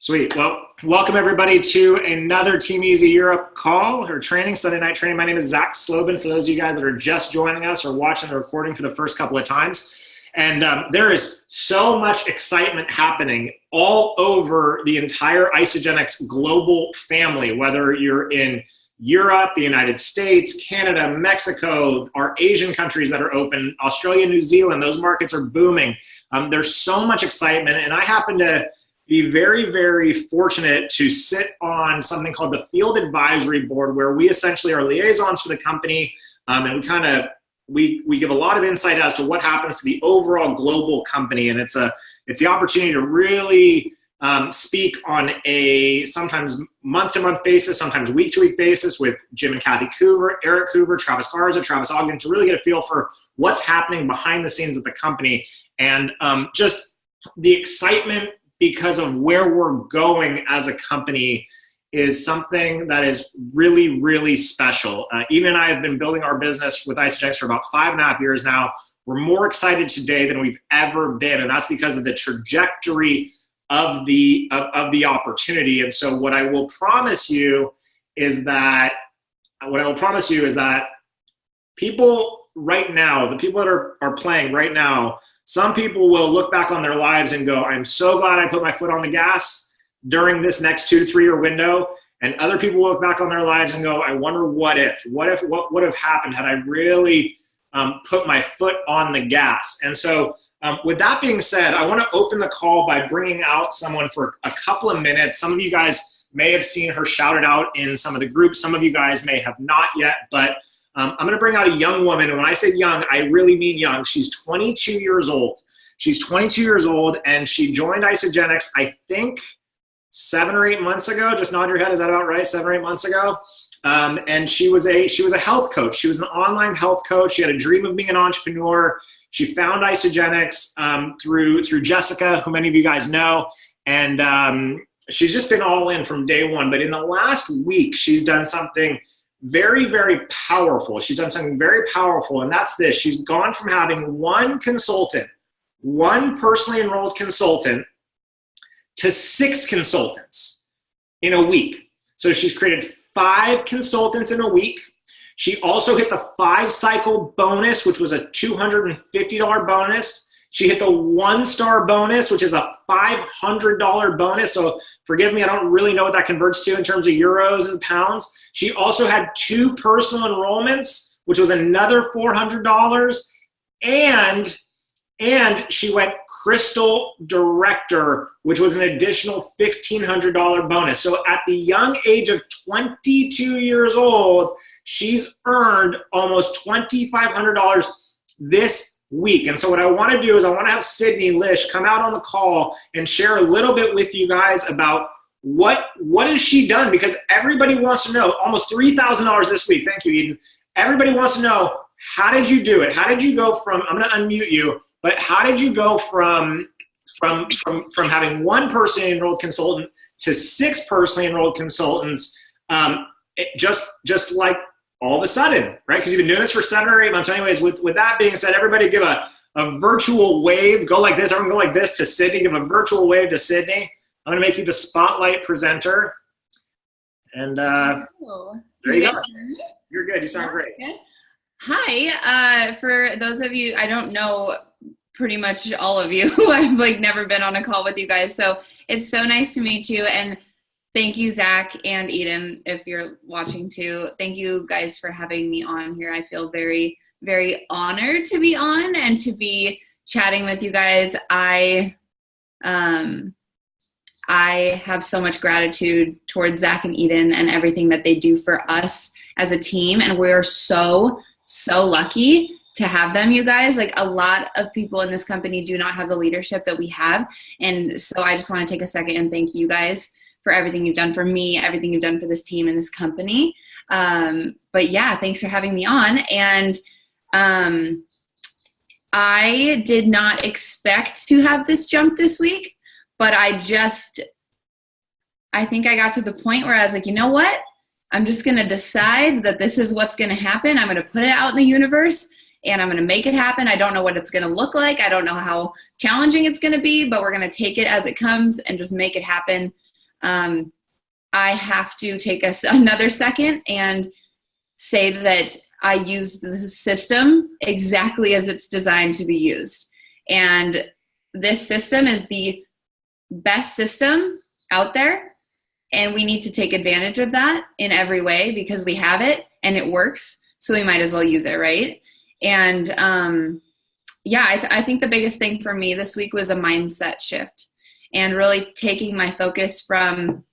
Sweet. Well, welcome everybody to another Team Easy Europe call or training, Sunday night training. My name is Zach Slobin. For those of you guys that are just joining us or watching the recording for the first couple of times. And there is so much excitement happening all over the entire Isagenix global family, whether you're in Europe, the United States, Canada, Mexico, our Asian countries that are open, Australia, New Zealand, those markets are booming. There's so much excitement, and I happen to be very, very fortunate to sit on something called the Field Advisory Board, where we essentially are liaisons for the company, and we give a lot of insight as to what happens to the overall global company, and it's the opportunity to really speak on a sometimes month-to-month basis, sometimes week-to-week basis with Jim and Kathy Coover, Eric Coover, Travis Garza, Travis Ogden, to really get a feel for what's happening behind the scenes at the company, and just the excitement because of where we're going as a company is something that is really, really special. Eden and I have been building our business with Isagenix for about 5.5 years now. We're more excited today than we've ever been, and that's because of the trajectory of the opportunity. And so what I will promise you is that people right now, the people that are playing right now, some people will look back on their lives and go, I'm so glad I put my foot on the gas during this next 2 to 3 year window. And other people will look back on their lives and go, I wonder what would have happened had I really put my foot on the gas. And so with that being said, I want to open the call by bringing out someone for a couple of minutes. Some of you guys may have seen her shouted out in some of the groups. Some of you guys may have not yet, but I'm going to bring out a young woman, and when I say young, I really mean young. She's 22 years old. She's 22 years old, and she joined Isagenix, I think, 7 or 8 months ago. Just nod your head. Is that about right? 7 or 8 months ago. And she was a health coach. She was an online health coach. She had a dream of being an entrepreneur. She found Isagenix through Jessica, who many of you guys know, and she's just been all in from day one. But in the last week, she's done something very, very powerful. She's done something very powerful, and that's this. She's gone from having one personally enrolled consultant, to 6 consultants in a week. So she's created 5 consultants in a week. She also hit the 5-cycle bonus, which was a $250 bonus. She hit the 1-star bonus, which is a $500 bonus. So forgive me, I don't really know what that converts to in terms of euros and pounds. She also had 2 personal enrollments, which was another $400. And she went Crystal Director, which was an additional $1,500 bonus. So at the young age of 22 years old, she's earned almost $2,500 this week. And so what I want to do is I want to have Sydney Lich come out on the call and share a little bit with you guys about what has she done, because everybody wants to know. Almost $3,000 this week. Thank you, Eden. Everybody wants to know, how did you do it? How did you go from, I'm going to unmute you, but how did you go from having 1 personally enrolled consultant to 6 personally enrolled consultants, just like all of a sudden, right? Because you've been doing this for 7 or 8 months. Anyways, with that being said, everybody give a virtual wave. Go like this. Everyone go like this to Sydney. Give a virtual wave to Sydney. I'm going to make you the spotlight presenter. And there you go. You're good. You sound great. Good. Hi. For those of you, I don't know pretty much all of you. I've never been on a call with you guys. So it's so nice to meet you. And thank you, Zach and Eden, if you're watching too. Thank you guys for having me on here. I feel very, very honored to be on and to be chatting with you guys. I have so much gratitude towards Zach and Eden and everything that they do for us as a team. And we're so lucky to have them, you guys. A lot of people in this company do not have the leadership that we have. And so I just want to take a second and thank you guys for everything you've done for me, everything you've done for this team and this company. But yeah, thanks for having me on. And I did not expect to have this jump this week, but I think I got to the point where I was like, you know what? I'm just going to decide that this is what's going to happen. I'm going to put it out in the universe and I'm going to make it happen. I don't know what it's going to look like. I don't know how challenging it's going to be, but we're going to take it as it comes and just make it happen. I have to take another second and say that I use the system exactly as it's designed to be used. And this system is the best system out there. And we need to take advantage of that in every way because we have it and it works. So we might as well use it, right? And I think the biggest thing for me this week was a mindset shift and really taking my focus from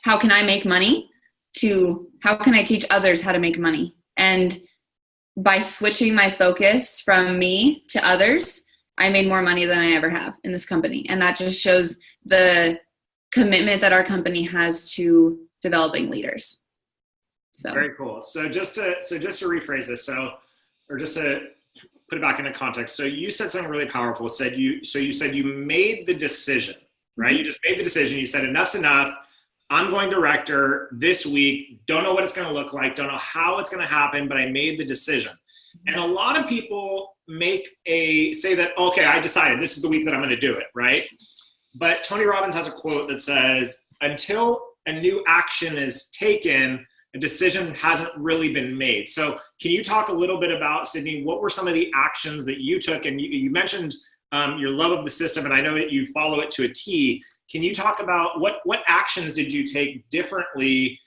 how can I make money to how can I teach others how to make money. And by switching my focus from me to others, I made more money than I ever have in this company. And that just shows the commitment that our company has to developing leaders. So very cool. So just to rephrase this, or just to put it back into context. So you said something really powerful. You said you made the decision, right? You just made the decision. You said enough's enough. I'm going director this week. Don't know what it's going to look like. Don't know how it's going to happen, but I made the decision. And a lot of people say that, okay, I decided this is the week that I'm going to do it, right? But Tony Robbins has a quote that says, until a new action is taken, a decision hasn't really been made. So can you talk a little bit about, Sydney, what were some of the actions that you took? And you mentioned your love of the system, and I know that you follow it to a T. Can you talk about what actions did you take differently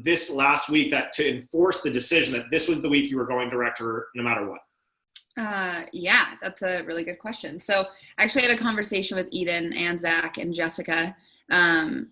this last week to enforce the decision that this was the week you were going director no matter what? Yeah, that's a really good question. So I actually had a conversation with Eden and Zach and Jessica, and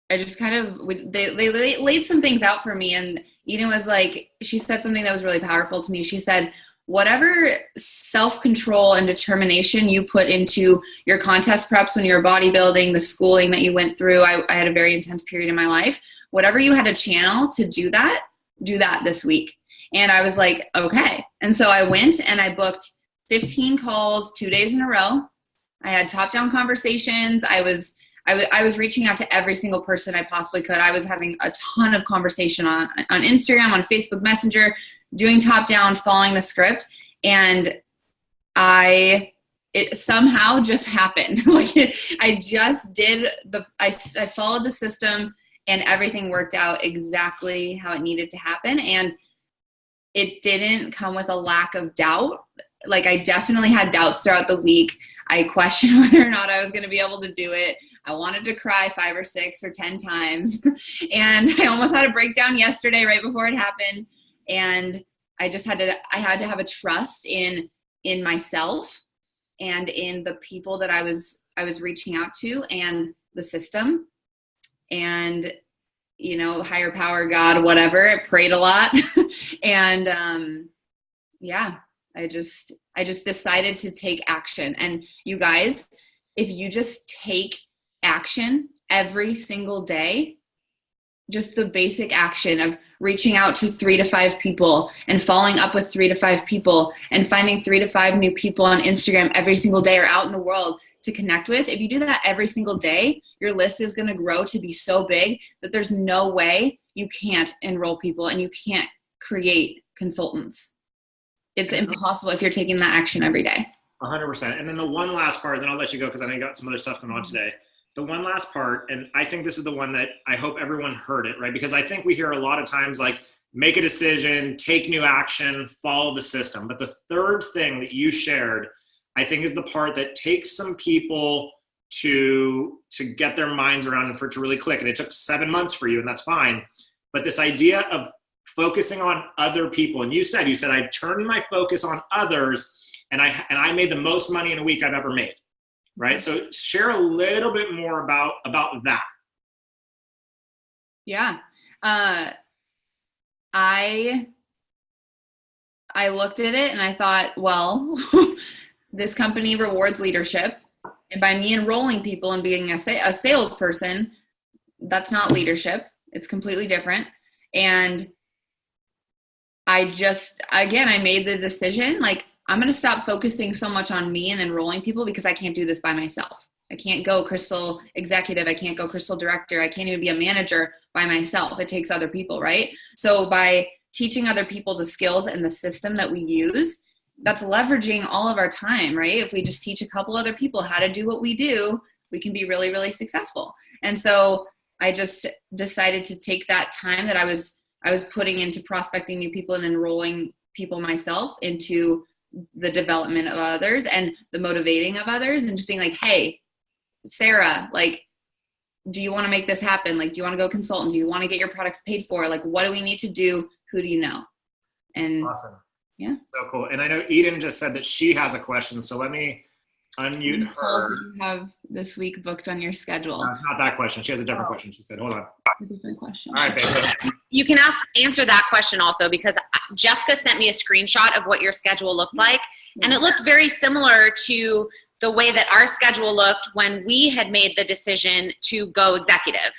I just kind of, they laid some things out for me. And Eden was like, she said something that was really powerful to me. She said, whatever self-control and determination you put into your contest preps when you were bodybuilding, the schooling that you went through, I had a very intense period in my life. Whatever you had to channel to do that this week. And I was like, okay. And so I went and I booked 15 calls 2 days in a row. I had top-down conversations. I was reaching out to every single person I possibly could. I was having a ton of conversation on Instagram, on Facebook Messenger, doing top-down, following the script. And it somehow just happened. I followed the system and everything worked out exactly how it needed to happen. And it didn't come with a lack of doubt. I definitely had doubts throughout the week. I questioned whether or not I was going to be able to do it. I wanted to cry 5 or 6 or 10 times. And I almost had a breakdown yesterday right before it happened. And I had to have a trust in myself and in the people that I was reaching out to and the system and, higher power, God, whatever. I prayed a lot. And, I just decided to take action. And you guys, if you just take action every single day, just the basic action of reaching out to 3 to 5 people and following up with 3 to 5 people and finding 3 to 5 new people on Instagram every single day or out in the world to connect with. If you do that every single day, your list is going to grow to be so big that there's no way you can't enroll people and you can't create consultants. It's impossible if you're taking that action every day. 100%. And then the one last part, then I'll let you go because I know you got some other stuff going on today. The one last part, and I think this is the one that I hope everyone heard it, right? Because I think we hear a lot of times make a decision, take new action, follow the system. But the third thing that you shared, I think is the part that takes some people to get their minds around and for it to really click. And it took 7 months for you, and that's fine. But this idea of focusing on other people. And you said I turned my focus on others and I made the most money in a week I've ever made. Right? So share a little bit more about that. Yeah. I looked at it and I thought, well, this company rewards leadership. And by me enrolling people and being a salesperson, that's not leadership. It's completely different. And I made the decision, I'm going to stop focusing so much on me and enrolling people because I can't do this by myself. I can't go Crystal Executive. I can't go Crystal Director. I can't even be a manager by myself. It takes other people, right? So by teaching other people the skills and the system that we use, that's leveraging all of our time, right? If we just teach a couple other people how to do what we do, we can be really, really successful. And so I just decided to take that time that I was putting into prospecting new people and enrolling people myself into the development of others and the motivating of others, and just being like, hey, Sarah, like, do you want to make this happen? Like, do you want to go consultant? Do you want to get your products paid for? Like, what do we need to do? Who do you know? And awesome. Yeah. So cool. And I know Eden just said that she has a question. So let me unmute her. Calls do you have this week booked on your schedule? No, it's not that question. She has a different question. She said, hold on. A different question. All right, babe. You can answer that question also, because Jessica sent me a screenshot of what your schedule looked like. And it looked very similar to the way that our schedule looked when we had made the decision to go executive,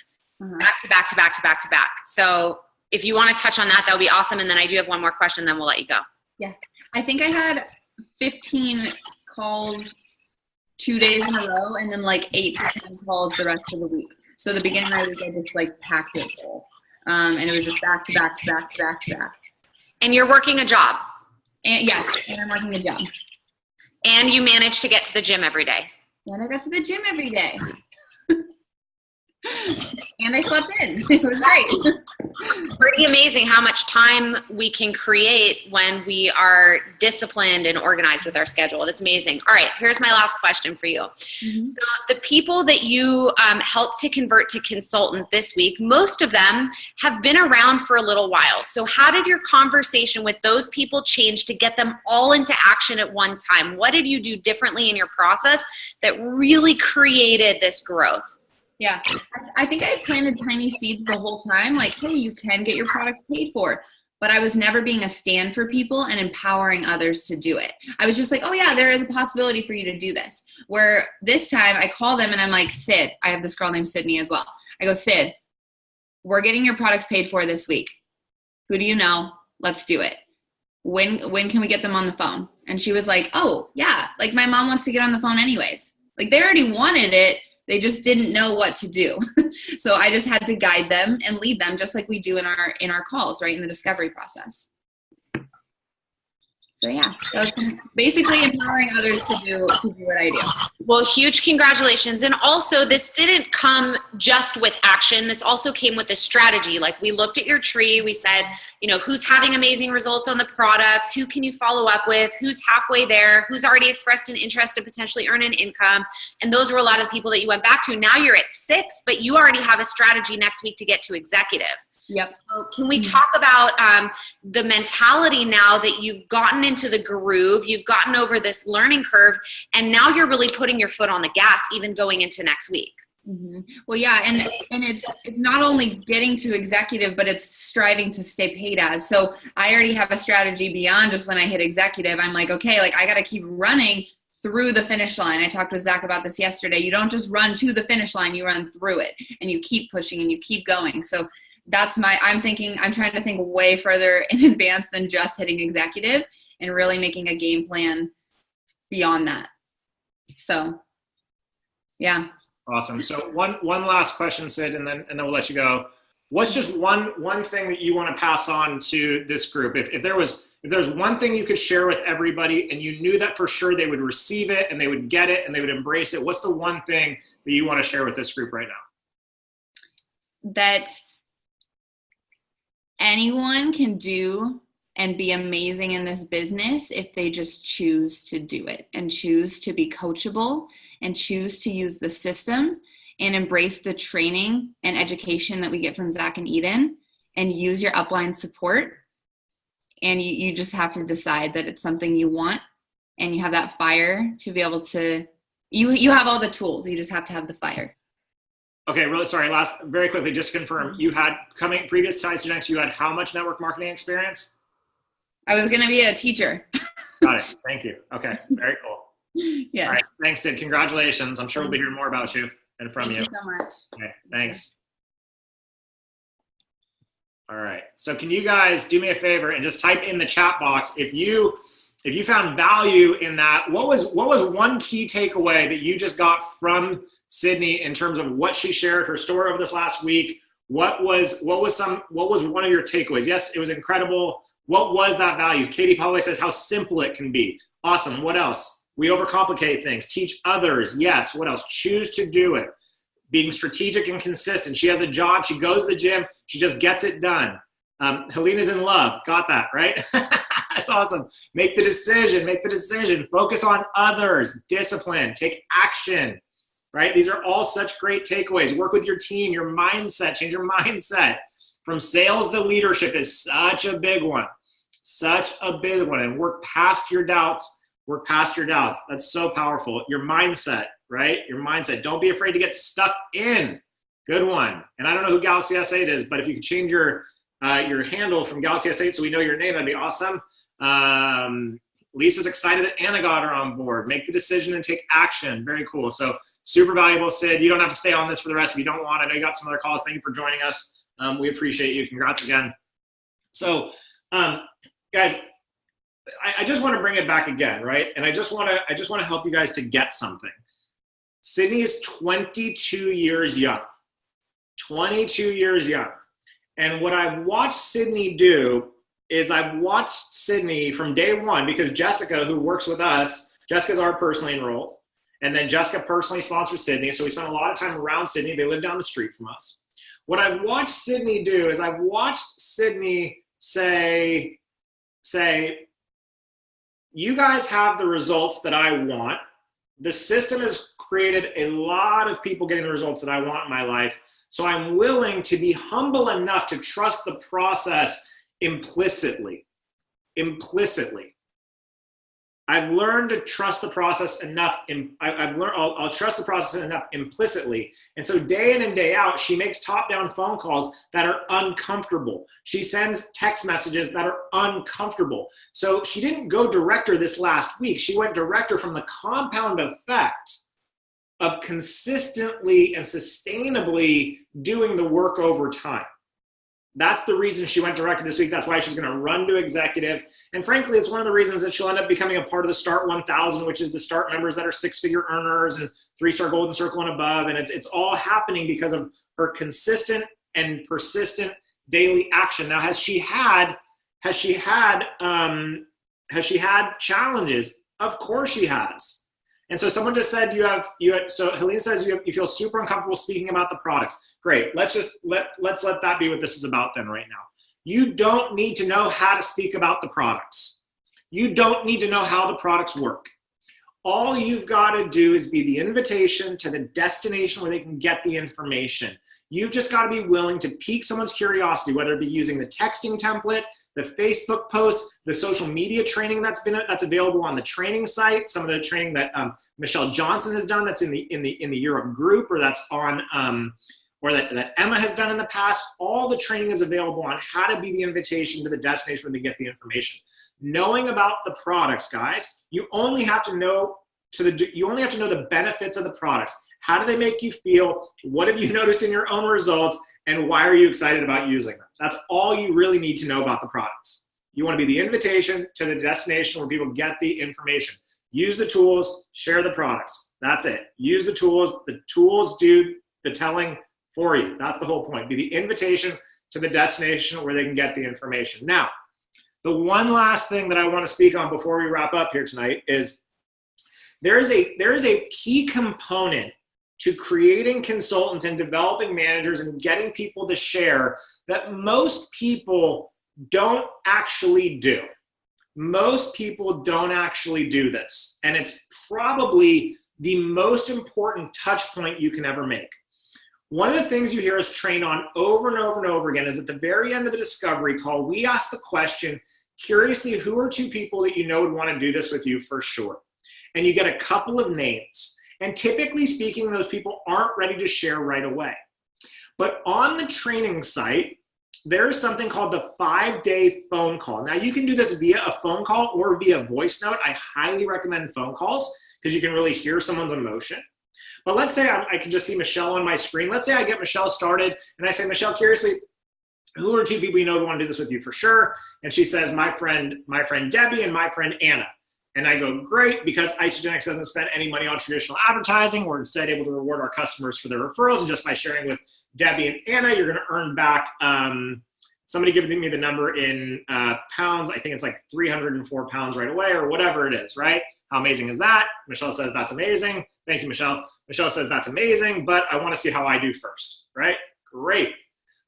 back to back to back to back to back. So if you want to touch on that, that would be awesome. And then I do have one more question, then we'll let you go. Yeah. I think I had 15 calls 2 days in a row, and then like 8 to 10 calls the rest of the week. So the beginning of the week, I just like packed it full. And it was just back to back to back to back to back. And you're working a job. And yes, and I'm working a job. And you manage to get to the gym every day. And I got to the gym every day. And I slept in. It was great. Pretty amazing how much time we can create when we are disciplined and organized with our schedule. That's amazing. All right, here's my last question for you. Mm-hmm. So the people that you helped to convert to consultant this week, most of them have been around for a little while. So how did your conversation with those people change to get them all into action at one time? What did you do differently in your process that really created this growth? Yeah, I think I planted tiny seeds the whole time, like, hey, you can get your products paid for. But I was never being a stand for people and empowering others to do it. I was just like, oh yeah, there is a possibility for you to do this. Where this time I call them and I'm like, Sid, I have this girl named Sydney as well. I go, Sid, we're getting your products paid for this week. Who do you know? Let's do it. When can we get them on the phone? And she was like, oh yeah, like my mom wants to get on the phone anyways. Like they already wanted it. They just didn't know what to do. So I just had to guide them and lead them, just like we do in our calls, right, in the discovery process. So yeah, that was basically empowering others to do what I do. Well, huge congratulations. And also, this didn't come just with action. This also came with a strategy. Like we looked at your tree. We said, you know, who's having amazing results on the products? Who can you follow up with? Who's halfway there? Who's already expressed an interest to potentially earn an income? And those were a lot of the people that you went back to. Now you're at 6, but you already have a strategy next week to get to executive. Yep. So can we talk about the mentality now that you've gotten into the groove, you've gotten over this learning curve, and now you're really putting your foot on the gas even going into next week? Mm-hmm. Well, yeah, and it's not only getting to executive, but it's striving to stay paid as. So I already have a strategy beyond just when I hit executive. I'm like, okay, like I got to keep running through the finish line. I talked with Zach about this yesterday. You don't just run to the finish line, you run through it, and you keep pushing and you keep going. So that's I'm trying to think way further in advance than just hitting executive and really making a game plan beyond that. So, yeah. Awesome. So one last question, Sid, and then we'll let you go. What's just one thing that you want to pass on to this group? If there's one thing you could share with everybody and you knew that for sure they would receive it and they would get it and they would embrace it, what's the one thing that you want to share with this group right now? That anyone can do and be amazing in this business if they just choose to do it and choose to be coachable and choose to use the system and embrace the training and education that we get from Zach and Eden and use your upline support. And you just have to decide that it's something you want and you have that fire to be able to, you have all the tools. You just have to have the fire. Okay, really sorry. Very quickly, just to confirm, you had previous to Students, you had how much network marketing experience? I was going to be a teacher. Got it. Thank you. Okay, very cool. Yes. All right, thanks, Sid. Congratulations. I'm sure we'll be hearing more about you and from you. Thank you so much. Okay, thanks. All right. So can you guys do me a favor and just type in the chat box if you found value in that? What was one key takeaway that you just got from Sydney in terms of what she shared, her story over this last week? What was one of your takeaways? Yes, it was incredible. What was that value? Katie Polloway says how simple it can be. Awesome. What else? We overcomplicate things. Teach others. Yes. What else? Choose to do it. Being strategic and consistent. She has a job. She goes to the gym. She just gets it done. Helena's in love. Got that, right? That's awesome. Make the decision. Make the decision. Focus on others. Discipline. Take action, right? These are all such great takeaways. Work with your team, your mindset. Change your mindset. From sales to leadership is such a big one. Such a big one. And work past your doubts. Work past your doubts. That's so powerful. Your mindset, right? Your mindset. Don't be afraid to get stuck in. Good one. And I don't know who Galaxy S8 is, but if you could change your handle from Galaxy S8 so we know your name, that'd be awesome. Lisa's excited that Anna got her on board. Make the decision and take action. Very cool. So super valuable, Sid. You don't have to stay on this for the rest if you don't want. I know you got some other calls. Thank you for joining us. We appreciate you. Congrats again. So, guys, I just want to bring it back again, right? And I just want to help you guys to get something. Sydney is 22 years young. 22 years young. And what I've watched Sydney do is I've watched Sydney from day one, because Jessica, who works with us, Jessica's our personally enrolled. And then Jessica personally sponsors Sydney. So we spent a lot of time around Sydney. They live down the street from us. What I've watched Sydney do is I've watched Sydney say, you guys have the results that I want. The system has created a lot of people getting the results that I want in my life. So I'm willing to be humble enough to trust the process implicitly. Implicitly. I've learned to trust the process enough. I'll trust the process enough implicitly. And so day in and day out, she makes top-down phone calls that are uncomfortable. She sends text messages that are uncomfortable. So she didn't go director this last week. She went director from the compound effect of consistently and sustainably doing the work over time. That's the reason she went director this week. That's why she's going to run to executive. And frankly, it's one of the reasons that she'll end up becoming a part of the Start 1000, which is the Start members that are six-figure earners and 3-star Golden Circle and above. And it's all happening because of her consistent and persistent daily action. Now, has she had challenges? Of course she has. And so someone just said so Helene says you feel super uncomfortable speaking about the products. Great. Let's let that be what this is about then right now. You don't need to know how to speak about the products. You don't need to know how the products work. All you've got to do is be the invitation to the destination where they can get the information. You've just got to be willing to pique someone's curiosity, whether it be using the texting template, the Facebook post, the social media training that's available on the training site, some of the training that Michelle Johnson has done that's in the Europe group, or that's on or that Emma has done in the past. All the training is available on how to be the invitation to the destination where they get the information. Knowing about the products, guys, you only have to know the benefits of the products. How do they make you feel? What have you noticed in your own results? And why are you excited about using them? That's all you really need to know about the products. You want to be the invitation to the destination where people get the information. Use the tools, share the products. That's it. Use the tools. The tools do the telling for you. That's the whole point. Be the invitation to the destination where they can get the information. Now, the one last thing that I want to speak on before we wrap up here tonight is there is a key component to creating consultants and developing managers and getting people to share that most people don't actually do. Most people don't actually do this. And it's probably the most important touch point you can ever make. One of the things you hear us train on over and over and over again is at the very end of the discovery call, we ask the question, curiously, who are 2 people that you know would want to do this with you for sure? And you get a couple of names. And typically speaking, those people aren't ready to share right away. But on the training site, there's something called the 5-day phone call. Now, you can do this via a phone call or via voice note. I highly recommend phone calls because you can really hear someone's emotion. But let's say I can just see Michelle on my screen. Let's say I get Michelle started and I say, Michelle, curiously, who are 2 people you know who want to do this with you for sure? And she says, my friend Debbie and my friend Anna. And I go, great, because Isagenix doesn't spend any money on traditional advertising. We're instead able to reward our customers for their referrals. And just by sharing with Debbie and Anna, you're going to earn back, somebody giving me the number in pounds. I think it's like 304 pounds right away or whatever it is, right? How amazing is that? Michelle says, that's amazing. Thank you, Michelle. Michelle says, that's amazing, but I want to see how I do first, right? Great.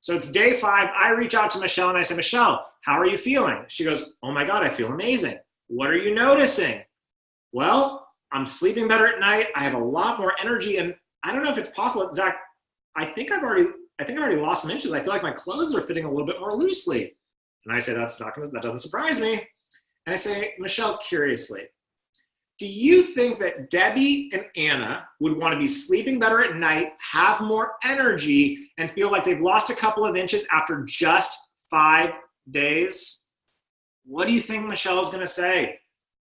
So it's day 5. I reach out to Michelle and I say, Michelle, how are you feeling? She goes, oh my God, I feel amazing. What are you noticing? Well, I'm sleeping better at night. I have a lot more energy, and I don't know if it's possible, Zach. I think I've already lost some inches. I feel like my clothes are fitting a little bit more loosely. And I say, that doesn't surprise me. And I say, Michelle, curiously, do you think that Debbie and Anna would want to be sleeping better at night, have more energy, and feel like they've lost a couple of inches after just 5 days? What do you think Michelle's going to say?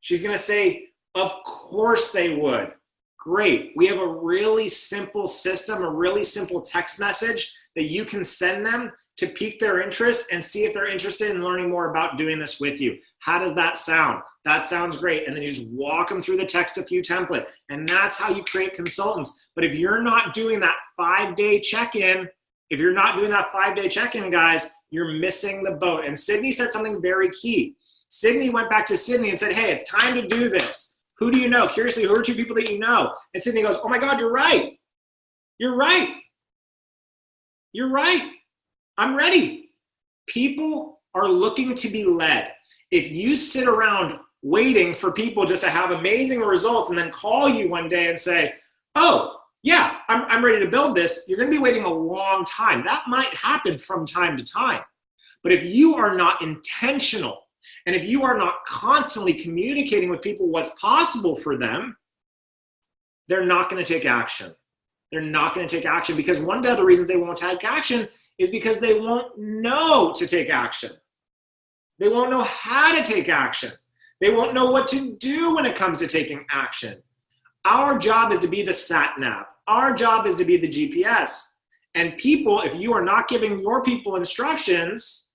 She's going to say, of course they would. Great. We have a really simple system, a really simple text message that you can send them to pique their interest and see if they're interested in learning more about doing this with you. How does that sound? That sounds great. And then you just walk them through the text a few template. And that's how you create consultants. But if you're not doing that 5-day check-in, guys, you're missing the boat. And Sydney said something very key. Sydney went back to Sydney and said, hey, it's time to do this. Who do you know? Curiously, who are 2 people that you know? And Sydney goes, oh my God, you're right. You're right. You're right. I'm ready. People are looking to be led. If you sit around waiting for people just to have amazing results and then call you one day and say, oh, yeah, I'm ready to build this, you're going to be waiting a long time. That might happen from time to time. But if you are not intentional, and if you are not constantly communicating with people what's possible for them, they're not going to take action. They're not going to take action because one of the other reasons they won't take action is because they won't know to take action. They won't know how to take action. They won't know what to do when it comes to taking action. Our job is to be the sat nav. Our job is to be the GPS. And people, if you are not giving your people instructions,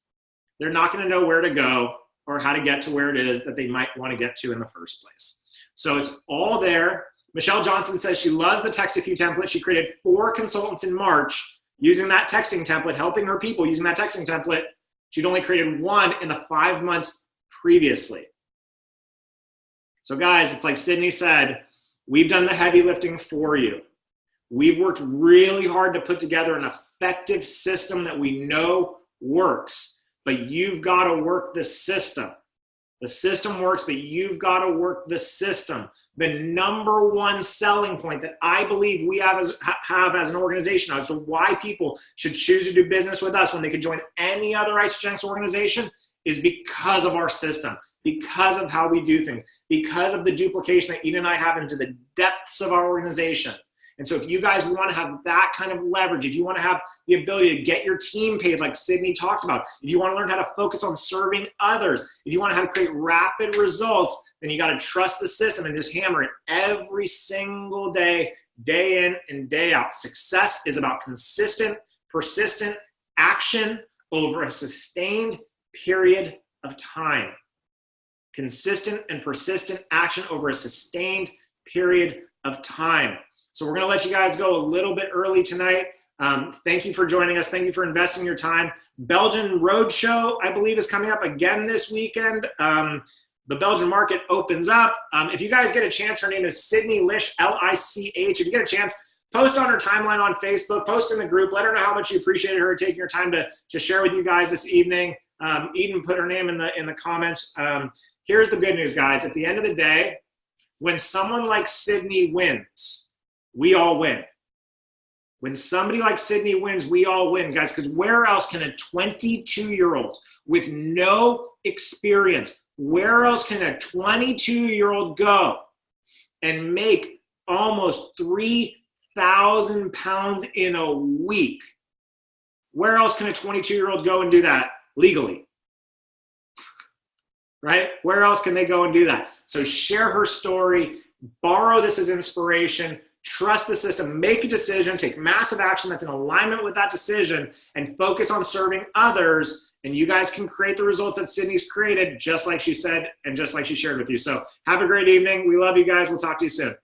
they're not going to know where to go or how to get to where it is that they might want to get to in the first place. So it's all there. Michelle Johnson says she loves the text a few template. She created 4 consultants in March using that texting template, helping her people using that texting template. She'd only created 1 in the 5 months previously. So guys, it's like Sydney said, we've done the heavy lifting for you. We've worked really hard to put together an effective system that we know works. But you've got to work the system. The system works, but you've got to work the system. The number one selling point that I believe we have as an organization as to why people should choose to do business with us when they could join any other Isogenics organization is because of our system, because of how we do things, because of the duplication that Eden and I have into the depths of our organization. And so if you guys want to have that kind of leverage, if you want to have the ability to get your team paid like Sydney talked about, if you want to learn how to focus on serving others, if you want to how to create rapid results, then you got to trust the system and just hammer it every single day, day in and day out. Success is about consistent, persistent action over a sustained period of time. Consistent and persistent action over a sustained period of time. So we're going to let you guys go a little bit early tonight. Thank you for joining us. Thank you for investing your time. Belgian Roadshow, I believe, is coming up again this weekend. The Belgian market opens up. If you guys get a chance, her name is Sydney Lich, L-I-C-H. If you get a chance, post on her timeline on Facebook, post in the group. Let her know how much you appreciated her taking your time to share with you guys this evening. Eden put her name in the comments. Here's the good news, guys. At the end of the day, when someone like Sydney wins, we all win. When somebody like Sydney wins, we all win, guys, because where else can a 22-year-old with no experience, where else can a 22-year-old go and make almost 3,000 pounds in a week? Where else can a 22-year-old go and do that legally? Right? Where else can they go and do that? So share her story, borrow this as inspiration, trust the system, make a decision, take massive action that's in alignment with that decision, and focus on serving others. And you guys can create the results that Sydney's created, just like she said and just like she shared with you. So have a great evening. We love you guys. We'll talk to you soon.